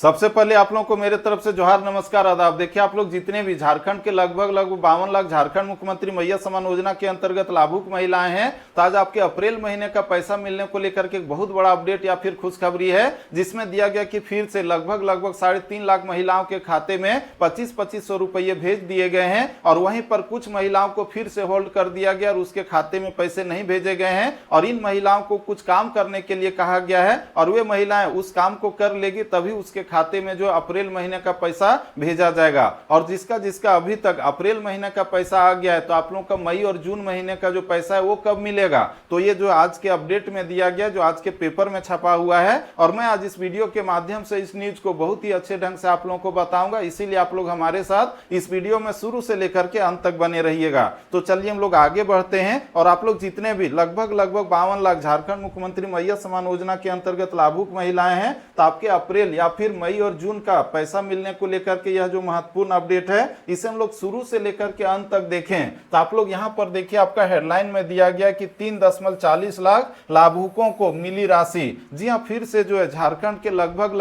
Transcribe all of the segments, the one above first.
सबसे पहले आप लोगों को मेरे तरफ से जोहार, नमस्कार, आदाब। देखिए आप लोग जितने भी झारखंड के लगभग 52 लाख झारखंड मुख्यमंत्री मैया सम्मान योजना के अंतर्गत लाभुक महिलाएं हैं, तो आज आपके अप्रैल महीने का पैसा मिलने को लेकर के एक बहुत बड़ा अपडेट या फिर खुशखबरी है, जिसमें दिया गया कि फिर से लगभग 3.5 लाख महिलाओं के खाते में 2500 रुपये भेज दिए गए हैं। और वहीं पर कुछ महिलाओं को फिर से होल्ड कर दिया गया और उसके खाते में पैसे नहीं भेजे गए हैं। और इन महिलाओं को कुछ काम करने के लिए कहा गया है और वे महिलाएं उस काम को कर लेगी, तभी उसके खाते में जो अप्रैल महीने का पैसा भेजा जाएगा। और जिसका जिसका अभी तक अप्रैल महीने का पैसा आ गया है, तो आप लोगों का मई और जून महीने का जो पैसा है वो कब मिलेगा, तो ये जो आज के अपडेट में दिया गया, जो आज के पेपर में छपा हुआ है, और मैं आज इस वीडियो के माध्यम से इस न्यूज को बहुत ही अच्छे ढंग से आप लोगों को बताऊंगा। इसीलिए आप लोग हमारे साथ इस वीडियो में शुरू से लेकर के अंत तक बने रहिएगा। तो चलिए हम लोग आगे बढ़ते हैं। और आप लोग जितने भी लगभग 52 लाख झारखंड मुख्यमंत्री मैया सम्मान योजना के अंतर्गत लाभुक महिलाएं हैं, तो आपके अप्रैल या फिर मई और जून का पैसा मिलने को लेकर के यह जो महत्वपूर्ण अपडेट है, इसे हम लोग शुरू से लेकर के अंत तक देखें। तो आप लोग यहां पर देखिए, आपका हेडलाइन में दिया गया कि 3.40 लाख लाभुकों को मिली राशि। जी हां, फिर से जो है झारखंड के लगभग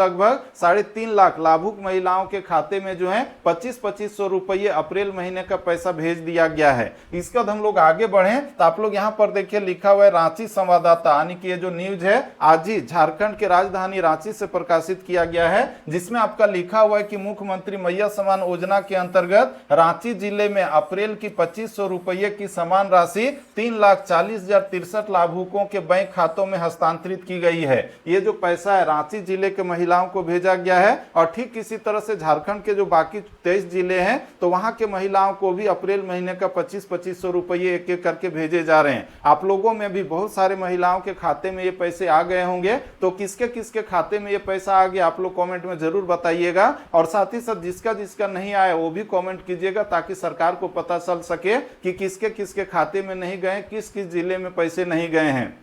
3.5 लाख लाभुक महिलाओं के खाते में जो है 2500 रुपये अप्रैल महीने का पैसा भेज दिया गया है। इसका हम लोग आगे बढ़े तो आप लोग यहां पर देखिए लिखा हुआ है रांची संवाददाता, यानी कि ये जो न्यूज है आज ही झारखंड के राजधानी रांची से प्रकाशित किया गया है, जिसमें आपका लिखा हुआ है कि मुख्यमंत्री मैया सम्मान योजना के अंतर्गत रांची जिले में अप्रैल की 2500 रुपये की समान राशि 3,40,063 लाभुकों के बैंक खातों में हस्तांतरित की गई है। ये जो पैसा है रांची जिले के महिलाओं को भेजा गया है। और ठीक इसी तरह से झारखंड के जो बाकी 23 जिले हैं, तो वहां के महिलाओं को भी अप्रैल महीने का 2500 रुपये एक एक करके भेजे जा रहे हैं। आप लोगों में भी बहुत सारे महिलाओं के खाते में ये पैसे आ गए होंगे, तो किसके किसके खाते में ये पैसा आ गया आप लोग कमेंट में जरूर बताइएगा। और साथ ही साथ जिसका जिसका नहीं आया वो भी कमेंट कीजिएगा, ताकि सरकार को पता चल सके कि किसके किसके खाते में नहीं गए, किस किस जिले में पैसे नहीं गए हैं।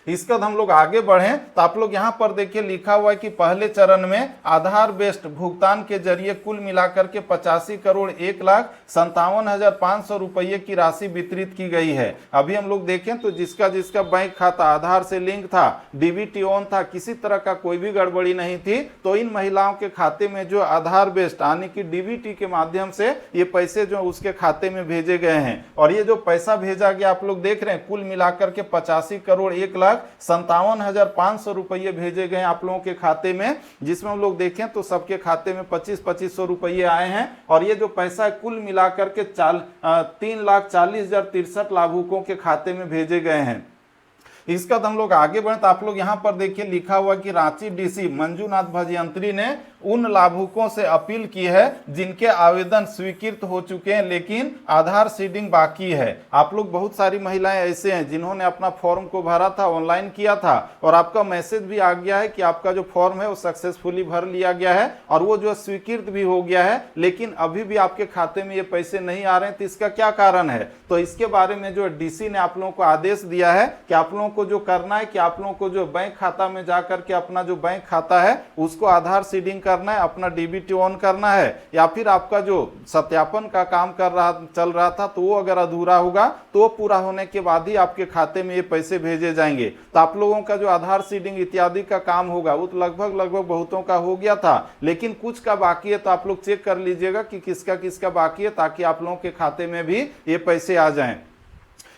इसका हम लोग आगे बढ़े तो आप लोग यहां पर देखिए लिखा हुआ है कि पहले चरण में आधार बेस्ड भुगतान के जरिए कुल मिलाकर के 85,61,57,500 रुपये की राशि वितरित की गई है। अभी हम लोग देखें तो जिसका जिसका बैंक खाता आधार से लिंक था, डीबीटी ऑन था, किसी तरह का कोई भी गड़बड़ी नहीं थी, तो इन महिलाओं के खाते में जो आधार बेस्ड यानी कि डीबीटी के माध्यम से ये पैसे जो उसके खाते में भेजे गए हैं। और ये जो पैसा भेजा गया आप लोग देख रहे हैं, कुल मिलाकर के 85,61,57,500 रुपये भेजे गए आप लोगों के खाते में, जिसमें हम लोग देखें तो सबके खाते में 2500 रुपये आए हैं। और ये जो पैसा है कुल मिलाकर के 3,40,063 लाभुकों के खाते में भेजे गए हैं। इसका हम लोग आगे बढ़े तो आप लोग यहां पर देखिए लिखा हुआ कि रांची डीसी मंजूनाथ भजयंत्री ने उन लाभुकों से अपील की है जिनके आवेदन स्वीकृत हो चुके हैं लेकिन आधार सीडिंग बाकी है। आप लोग बहुत सारी महिलाएं ऐसे हैं जिन्होंने अपना फॉर्म को भरा था, ऑनलाइन किया था, और आपका मैसेज भी आ गया है कि आपका जो फॉर्म है वो सक्सेसफुली भर लिया गया है और वो जो स्वीकृत भी हो गया है, लेकिन अभी भी आपके खाते में ये पैसे नहीं आ रहे हैं। तो इसका क्या कारण है, तो इसके बारे में जो डीसी ने आप लोगों को आदेश दिया है कि आप लोगों को जो करना है कि आप लोगों को जो बैंक खाता में जाकर के अपना जो बैंक खाता है उसको आधार सीडिंग करना है, अपना डीबीटी ऑन करना है, या फिर आपका जो सत्यापन का काम चल रहा था तो वो अगर अधूरा होगा तो वो पूरा होने के बाद ही आपके खाते में ये पैसे भेजे जाएंगे। तो आप लोगों का जो आधार सीडिंग इत्यादि का काम होगा वो तो लगभग बहुतों का हो गया था, लेकिन कुछ का बाकी है। तो आप लोग चेक कर लीजिएगा कि किसका किसका बाकी है, ताकि आप लोगों के खाते में भी ये पैसे आ जाएं।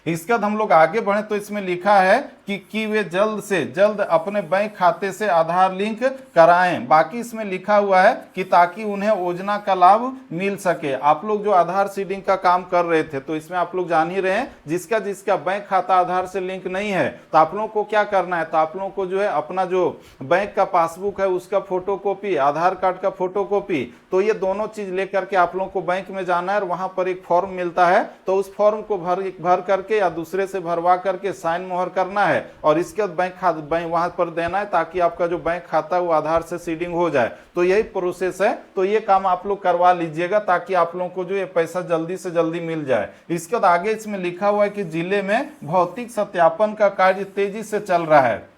इसका हम लोग आगे बढ़े तो इसमें लिखा है कि वे जल्द से जल्द अपने बैंक खाते से आधार लिंक कराएं। बाकी इसमें लिखा हुआ है कि ताकि उन्हें योजना का लाभ मिल सके। आप लोग जो आधार सीडिंग का काम कर रहे थे, तो इसमें आप लोग जान ही रहे हैं जिसका जिसका बैंक खाता आधार से लिंक नहीं है, तो आप लोगों को क्या करना है, तो आप लोगों को जो है अपना जो बैंक का पासबुक है उसका फोटोकॉपी, आधार कार्ड का फोटोकॉपी, तो ये दोनों चीज लेकर के आप लोगों को बैंक में जाना है और वहां पर एक फॉर्म मिलता है, तो उस फॉर्म को भर करके या दूसरे से भरवा करके साइन मोहर करना है और इसके बाद बैंक वहां पर देना है, ताकि आपका जो बैंक खाता है वो आधार से सीडिंग हो जाए। तो यही प्रोसेस है, तो ये काम आप लोग करवा लीजिएगा ताकि आप लोगों को जो ये पैसा जल्दी से जल्दी मिल जाए। इसके बाद आगे इसमें लिखा हुआ है कि जिले में भौतिक सत्यापन का कार्य तेजी से चल रहा है।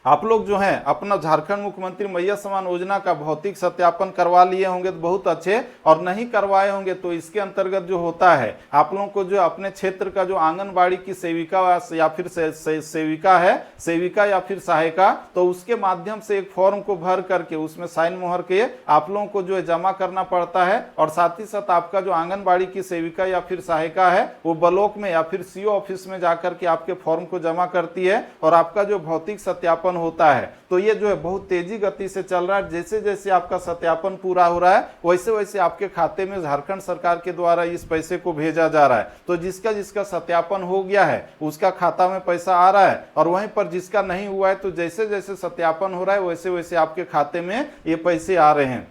आप लोग जो है अपना झारखंड मुख्यमंत्री मैया समान योजना का भौतिक सत्यापन करवा लिए होंगे तो बहुत अच्छे, और नहीं करवाए होंगे तो इसके अंतर्गत जो होता है आप लोगों को जो अपने क्षेत्र का जो आंगनबाड़ी की सेविका या फिर सेविका है, सेविका या फिर सहायिका, तो उसके माध्यम से एक फॉर्म को भर करके उसमें साइन मोहर के आप लोगों को जो है जमा करना पड़ता है। और साथ ही साथ आपका जो आंगनबाड़ी की सेविका या फिर सहायिका है वो ब्लॉक में या फिर सीओ ऑफिस में जाकर के आपके फॉर्म को जमा करती है और आपका जो भौतिक सत्यापन होता है। तो ये जो है बहुत तेजी गति से चल रहा है। जैसे जैसे आपका सत्यापन पूरा हो रहा है वैसे वैसे आपके खाते में झारखंड सरकार के द्वारा इस पैसे को भेजा जा रहा है। तो जिसका जिसका सत्यापन हो गया है उसका खाता में पैसा आ रहा है, और वहीं पर जिसका नहीं हुआ है तो जैसे जैसे सत्यापन हो रहा है वैसे वैसे आपके खाते में ये पैसे आ रहे हैं।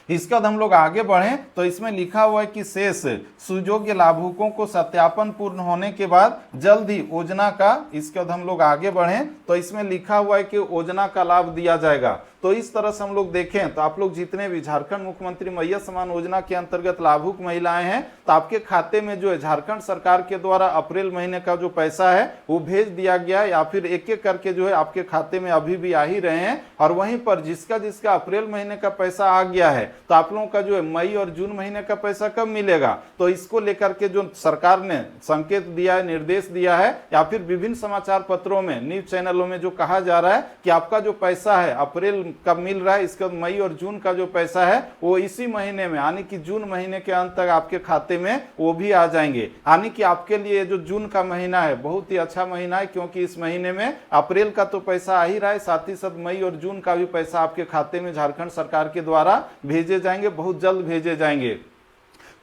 इसका हम लोग आगे बढ़ें तो इसमें लिखा हुआ है कि शेष सुयोग्य लाभुकों को सत्यापन पूर्ण होने के बाद जल्द ही योजना का, इसके बाद हम लोग आगे बढ़ें तो इसमें लिखा हुआ है कि योजना का लाभ दिया जाएगा। तो इस तरह से हम लोग देखें तो आप लोग जितने भी झारखंड मुख्यमंत्री मैया समान योजना के अंतर्गत लाभुक महिलाएं हैं तो आपके खाते में जो है झारखंड सरकार के द्वारा अप्रैल महीने का जो पैसा है वो भेज दिया गया है, या फिर एक एक करके जो है आपके खाते में अभी भी आ ही रहे हैं। और वहीं पर जिसका जिसका अप्रैल महीने का पैसा आ गया है तो आप लोगों का जो है मई और जून महीने का पैसा कब मिलेगा, तो इसको लेकर के जो सरकार ने संकेत दिया है, निर्देश दिया है, या फिर विभिन्न समाचार पत्रों में, न्यूज चैनलों में जो कहा जा रहा है कि आपका जो पैसा है अप्रैल कब मिल रहा है, इसका मई और जून का जो पैसा है वो इसी महीने में यानी कि जून महीने के अंत तक आपके खाते में वो भी आ जाएंगे। यानी कि आपके लिए जो जून का महीना है बहुत ही अच्छा महीना है, क्योंकि इस महीने में अप्रैल का तो पैसा आ ही रहा है, साथ ही साथ मई और जून का भी पैसा आपके खाते में झारखंड सरकार के द्वारा भेजे जाएंगे, बहुत जल्द भेजे जाएंगे।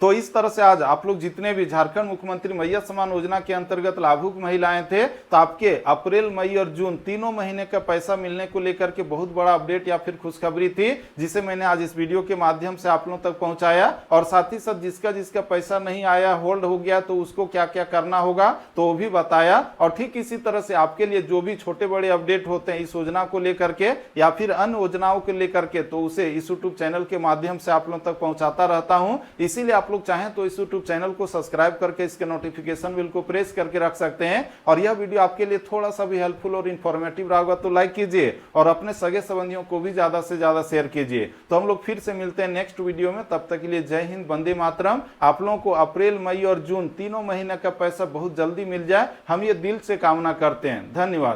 तो इस तरह से आज आप लोग जितने भी झारखंड मुख्यमंत्री मैया समान योजना के अंतर्गत लाभुक महिलाएं थे तो आपके अप्रैल मई और जून तीनों महीने का पैसा मिलने को लेकर के बहुत बड़ा अपडेट या फिर खुशखबरी थी, जिसे मैंने आज इस वीडियो के माध्यम से आप लोगों तक पहुंचाया। और साथ ही साथ जिसका जिसका पैसा नहीं आया, होल्ड हो गया, तो उसको क्या क्या करना होगा तो वो भी बताया। और ठीक इसी तरह से आपके लिए जो भी छोटे बड़े अपडेट होते हैं इस योजना को लेकर के या फिर अन्य योजनाओं को लेकर के, तो उसे इस यूट्यूब चैनल के माध्यम से आप लोगों तक पहुंचाता रहता हूं। इसीलिए आप लोग चाहें तो इस यूट्यूब चैनल को सब्सक्राइब करके इसके नोटिफिकेशन बिल को प्रेस करके रख सकते हैं। और यह वीडियो आपके लिए थोड़ा सा भी हेल्पफुल और इन्फॉर्मेटिव रहा होगा तो लाइक कीजिए और अपने सगे संबंधियों को भी ज्यादा से ज्यादा शेयर कीजिए। तो हम लोग फिर से मिलते हैं नेक्स्ट वीडियो में, तब तक के लिए जय हिंद, वंदे मातरम। आप लोगों को अप्रैल मई और जून तीनों महीने का पैसा बहुत जल्दी मिल जाए, हम ये दिल से कामना करते हैं। धन्यवाद।